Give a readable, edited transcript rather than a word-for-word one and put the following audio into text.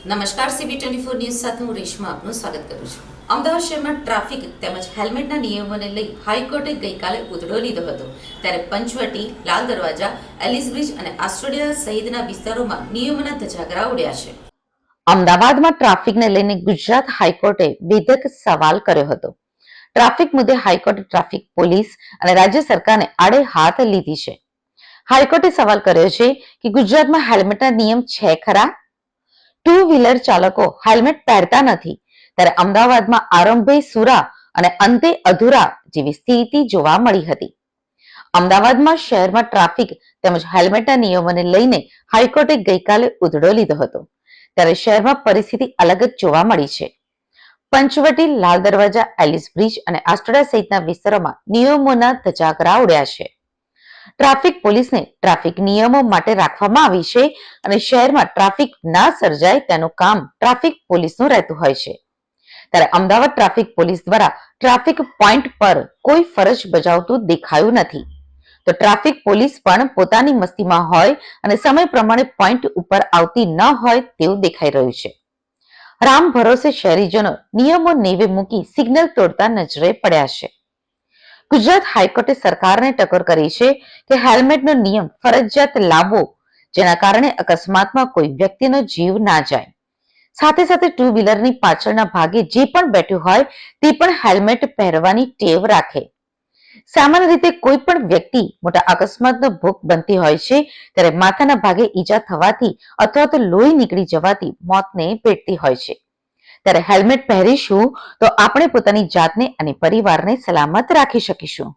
નમસ્કાર, CB24 news સાથે હું રેશમા આપનું સ્વાગત કરું છું. અમદાવાદ શહેરમાં ટ્રાફિક તેમજ હેલ્મેટના નિયમોને લઈ હાઈકોર્ટે ગઈકાલે ઉધડો લીધો હતો. ત્યારે પંચવટી, લાલ દરવાજા, એલિસ બ્રિજ અને આસ્ટ્રેલિયા સહિતના વિસ્તારોમાં નિયમોના ધજાગરા ઉડ્યા છે. અમદાવાદમાં ટ્રાફિકને લઈને ગુજરાત હાઈકોર્ટે વિધેયક સવાલ કર્યો હતો. ટ્રાફિક મુદ્દે હાઈકોર્ટે ટ્રાફિક પોલીસ અને રાજ્ય સરકારને આડે હાથ લીધી છે. હાઈકોર્ટે સવાલ કર્યો છે કે ગુજરાતમાં હેલ્મેટના નિયમ છે ખરા? ટુ વ્હીલર ચાલકો હેલ્મેટ પહેરતા નથી, ત્યારે અમદાવાદમાં આરંભે સુરા અને અંતે અધૂરા જેવી સ્થિતિ જોવા મળી હતી. અમદાવાદમાં શહેરમાં ટ્રાફિક તેમજ હેલ્મેટના નિયમોને લઈને હાઈકોર્ટે ગઈકાલે ઉધડો લીધો હતો. ત્યારે શહેરમાં પરિસ્થિતિ અલગ જ જોવા મળી છે. પંચવટી, લાલ દરવાજા, એલિસ બ્રિજ અને આસ્ટોડિયા સહિતના વિસ્તારોમાં નિયમોના ધજાગરા ઉડ્યા છે. ટ્રાફિક પોલીસને ટ્રાફિક નિયમો માટે રાખવામાં આવી છે અને શહેરમાં ટ્રાફિક ના સર્જાય તેનું કામ ટ્રાફિક પોલીસનું રહેતું હોય છે. ત્યારે અમદાવાદ ટ્રાફિક પોલીસ દ્વારા ટ્રાફિક પોઈન્ટ પર કોઈ ફરજ બજાવતું દેખાયું નથી. તો ટ્રાફિક પોલીસ પણ પોતાની મસ્તીમાં હોય અને સમય પ્રમાણે પોઈન્ટ ઉપર આવતી ન હોય તેવું દેખાઈ રહ્યું છે. રામ ભરોસે શહેરીજનો નિયમો નેવે મૂકી સિગ્નલ તોડતા નજરે પડ્યા છે. ગુજરાત હાઈકોર્ટે સરકારને ટકોર કરી છે કે હેલ્મેટનો નિયમ ફરજિયાત લાવવો, જેના કારણે અકસ્માતમાં કોઈ વ્યક્તિનો જીવ ના જાય. સાથે સાથે ટુ વ્હીલરની પાછળના ભાગે જે પણ બેઠું હોય તે પણ હેલ્મેટ પહેરવાની ટેવ રાખે. સામાન્ય રીતે કોઈ પણ વ્યક્તિ મોટા અકસ્માતનો ભોગ બનતી હોય છે ત્યારે માથાના ભાગે ઈજા થવાથી અથવા તો લોહી નીકળી જવાથી મોતને ભેટતી હોય છે. ત્યારે હેલ્મેટ પહેરીશું તો આપણે પોતાની જાતને અને પરિવારને સલામત રાખી શકીશું.